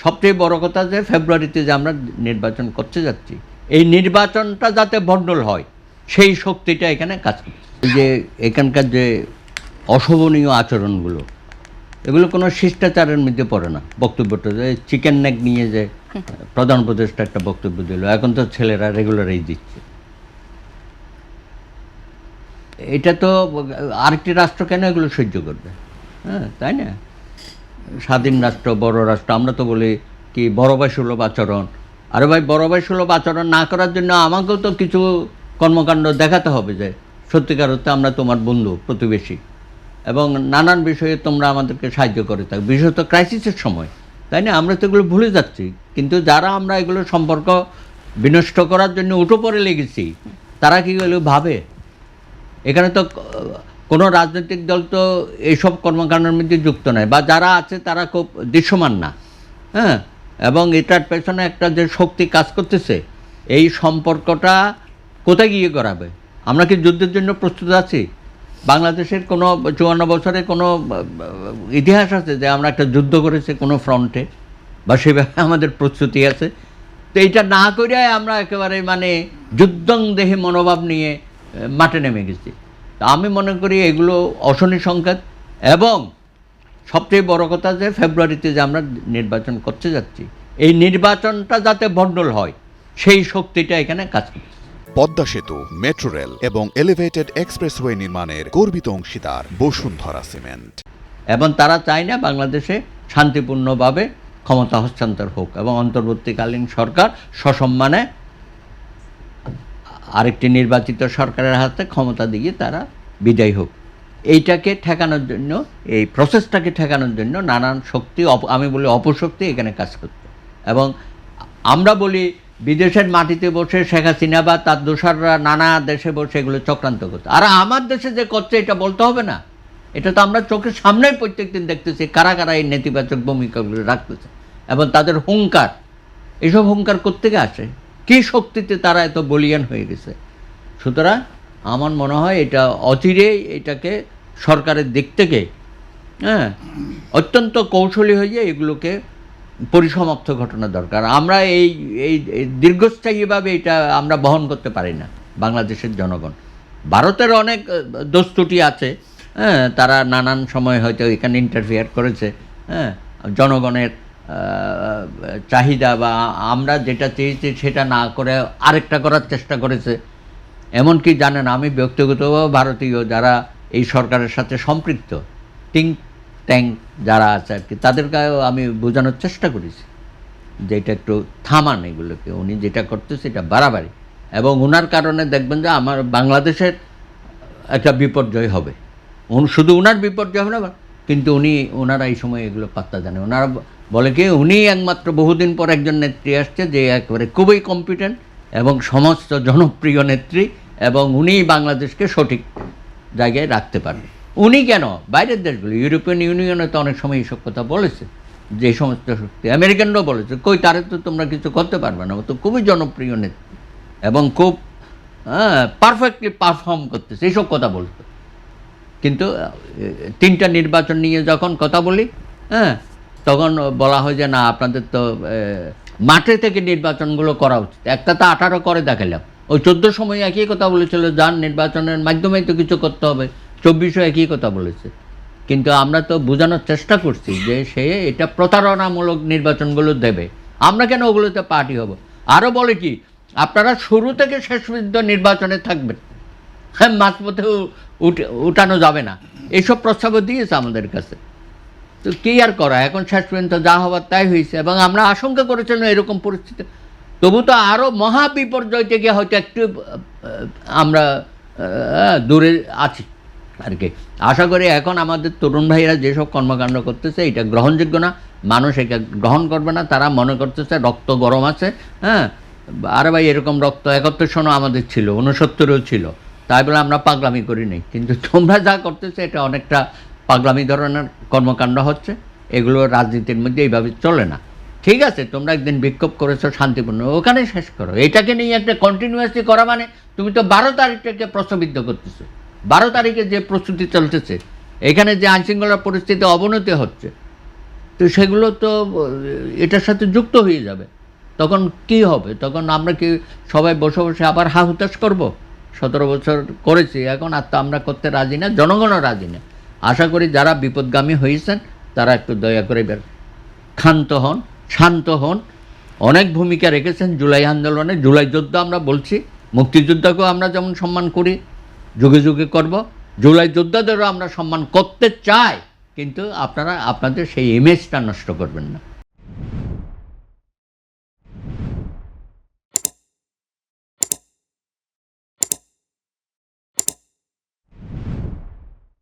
সবচেয়ে বড় কথা যে ফেব্রুয়ারিতে যে আমরা নির্বাচন করতে যাচ্ছি, এই নির্বাচনটা যাতে ভণ্ডুল হয় সেই শক্তিটা এখানে কাজ করছে। যে এখানকার যে অশোভনীয় আচরণগুলো, এগুলো কোনো শিষ্টাচারের মধ্যে পড়ে না। বক্তব্যটা যে চিকেন নেক নিয়ে যে প্রধান উপদেষ্টা একটা বক্তব্য দিল, এখন তো ছেলেরা রেগুলারই দিচ্ছে। এটা তো আরেকটি রাষ্ট্র কেন এগুলো সহ্য করবে? হ্যাঁ, তাই না? স্বাধীন রাষ্ট্র, বড় রাষ্ট্র, আমরা তো বলি কি বড় ভাই সুলভ আচরণ। আরে ভাই, বড় ভাই সুলভ আচরণ না করার জন্য আমাকেও তো কিছু কর্মকাণ্ড দেখাতে হবে যে সত্যিকার অর্থে আমরা তোমার বন্ধু, প্রতিবেশী, এবং নানান বিষয়ে তোমরা আমাদেরকে সাহায্য করে থাকো, বিশেষত ক্রাইসিসের সময়, তাই না? আমরা তো এগুলো ভুলে যাচ্ছি। কিন্তু যারা আমরা এগুলো সম্পর্ক বিনষ্ট করার জন্য উঠে পড়ে লেগেছি, তারা কি এগুলো ভাবে? এখানে তো কোনো রাজনৈতিক দল তো এইসব কর্মকাণ্ডের মধ্যে যুক্ত নয়, বা যারা আছে তারা খুব দৃশ্যমান না। হ্যাঁ, এবং এটার পেছনে একটা যে শক্তি কাজ করতেছে, এই সম্পর্কটা কোথায় গিয়ে করাবে? আমরা কি যুদ্ধের জন্য প্রস্তুত আছি? বাংলাদেশের কোনো 54 বছরে কোনো ইতিহাস আছে যে আমরা একটা যুদ্ধ করেছি কোনো ফ্রন্টে, বা সেভাবে আমাদের প্রস্তুতি আছে? তো এইটা না করে আমরা একেবারে মানে যুদ্ধং দেহে মনোভাব নিয়ে মাঠে নেমে গেছি। তা আমি মনে করি এগুলো অশনি সংকেত। এবং সবচেয়ে বড় কথা যে ফেব্রুয়ারিতে যে আমরা নির্বাচন করতে যাচ্ছি, এই নির্বাচনটা যাতে ভণ্ডুল হয় সেই শক্তিটা এখানে কাজ করছে। পদ্মা সেতু, মেট্রো রেল এবং এলিভেটেড এক্সপ্রেসওয়ে নির্মাণের গর্বিত অংশীদার বসুন্ধরা সিমেন্ট। এবং তারা চায় না বাংলাদেশে শান্তিপূর্ণভাবে ক্ষমতা হস্তান্তর হোক, এবং অন্তর্বর্তীকালীন সরকার সসম্মানে আরেকটি নির্বাচিত সরকারের হাতে ক্ষমতা দিয়ে তারা বিদায় হোক। এইটাকে ঠেকানোর জন্য, এই প্রসেসটাকে ঠেকানোর জন্য নানান শক্তি, আমি বলি অপশক্তি এখানে কাজ করছে। এবং আমরা বলি বিদেশের মাটিতে বসে শেখ হাসিনা বা তার দোসররা নানা দেশে বসে এগুলো চক্রান্ত করছে। আর আমার দেশে যে করছে এটা বলতে হবে না? এটা তো আমরা চোখের সামনেই প্রত্যেকদিন দেখতেছি কারা কারা এই নেতিবাচক ভূমিকাগুলো রাখতেছে, এবং তাদের হুঙ্কার, এসব হুঙ্কার কোত্থেকে আসে? কী শক্তিতে তারা এত বলিয়ান হয়ে গেছে? সুতরাং আমার মনে হয় এটা অচিরেই এটাকে সরকারের দিক থেকে অত্যন্ত কৌশলী হয়ে এগুলোকে পরিসমাপ্ত ঘটনা দরকার। আমরা এই এই দীর্ঘস্থায়ীভাবে এটা আমরা বহন করতে পারি না বাংলাদেশের জনগণ। ভারতের অনেক দোষ ত্রুটি আছে, তারা নানান সময় হয়তো এখানে ইন্টারফিয়ার করেছে, জনগণের চাহিদা বা আমরা যেটা চেয়েছি সেটা না করে আরেকটা করার চেষ্টা করেছে। এমনকি জানেন, আমি ব্যক্তিগতভাবে ভারতীয় যারা এই সরকারের সাথে সম্পৃক্ত থিঙ্ক ট্যাঙ্ক যারা আছে আর কি, তাদেরকেও আমি বোঝানোর চেষ্টা করেছি যে এটা একটু থামান, এগুলোকে উনি যেটা করতেছে এটা বাড়াবাড়ি, এবং ওনার কারণে দেখবেন যে আমার বাংলাদেশের একটা বিপর্যয় হবে। শুধু ওনার বিপর্যয় হবে না, কিন্তু ওনারা এই সময় এগুলো পাত্তা জানে। ওনারা বলে কি, উনি একমাত্র বহুদিন পর একজন নেত্রী আসছে যে একেবারে খুবই কম্পিটেন্ট এবং সমস্ত জনপ্রিয় নেত্রী, এবং উনিই বাংলাদেশকে সঠিক জায়গায় রাখতে পারবে। উনি কেন, বাইরের দেশগুলো, ইউরোপিয়ান ইউনিয়নে তো অনেক সময় এইসব কথা বলেছে, যে সমস্ত শক্তি, আমেরিকানরাও বলেছে, কই তারে তো তোমরা কিছু করতে পারবে না, ও তো খুবই জনপ্রিয় নেত্রী এবং খুব পারফেক্টলি পারফর্ম করতেছে, এইসব কথা বলতো। কিন্তু 3টা নির্বাচন নিয়ে যখন কথা বলি, তখন বলা হয় যে না, আপনাদের তো মাঠে থেকে নির্বাচনগুলো করা উচিত। একটা তো 18 করে দেখালাম, ওই 14 সময় একই কথা বলেছিল, যান নির্বাচনের মাধ্যমেই তো কিছু করতে হবে, 24 একই কথা বলেছে। কিন্তু আমরা তো বোঝানোর চেষ্টা করছি যে সে এটা প্রতারণামূলক নির্বাচনগুলো দেবে, আমরা কেন ওগুলোতে পার্টি হব। আরও বলে কি, আপনারা শুরু থেকে শেষ পর্যন্ত নির্বাচনে থাকবেন, হ্যাঁ, মাঝপথেও উঠানো যাবে না, এইসব প্রস্তাবও দিয়েছে আমাদের কাছে। তো কী আর করা, এখন শেষ পর্যন্ত যা হওয়ার তাই হয়েছে। এবং আমরা আশঙ্কা করেছিলাম এরকম পরিস্থিতি, তবু তো আরও মহা বিপর্যয় থেকে হয়তো একটু আমরা দূরে আছি আর কি। আশা করি এখন আমাদের তরুণ ভাইয়েরা যেসব কর্মকাণ্ড করতেছে এটা গ্রহণযোগ্য না, মানুষ এটা গ্রহণ করবে না। তারা মনে করতেছে রক্ত গরম আছে, আরে ভাই, এরকম রক্ত 71 সনও আমাদের ছিল, 69-ও ছিল, তাই বলে আমরা পাগলামি করি নাই। কিন্তু তোমরা যা করতেছে এটা অনেকটা পাগলামি ধরনের কর্মকাণ্ড হচ্ছে, এগুলো রাজনীতির মধ্যে এইভাবে চলে না। ঠিক আছে, তোমরা একদিন বিক্ষোভ করেছো শান্তিপূর্ণ, ওখানে শেষ করো। এটাকে নিয়ে একটা কন্টিনিউয়াসলি করা মানে তুমি তো 12 তারিখটাকে প্রশ্নবিদ্ধ করতেছো। 12 তারিখে যে প্রস্তুতি চলতেছে, এখানে যে আইনশৃঙ্খলার পরিস্থিতি অবনতি হচ্ছে, তো সেগুলো তো এটার সাথে যুক্ত হয়ে যাবে। তখন কি হবে? তখন আমরা কি সবাই বসে বসে আবার হা হুতাশ করব? ১৭ বছর করেছি, এখন আর তো আমরা করতে রাজি না, জনগণও রাজি না। আশা করি যারা বিপদগামী হয়েছেন তারা একটু দয়া করে ক্ষান্ত হন, শান্ত হন। অনেক ভূমিকা রেখেছেন জুলাই আন্দোলনে, জুলাই যোদ্ধা আমরা বলছি, মুক্তিযোদ্ধাকেও আমরা যেমন সম্মান করি, যুগে যুগে করব, জুলাই যোদ্ধাদেরও আমরা সম্মান করতে চাই। কিন্তু আপনারা আপনাদের সেই ইমেজটা নষ্ট করবেন না।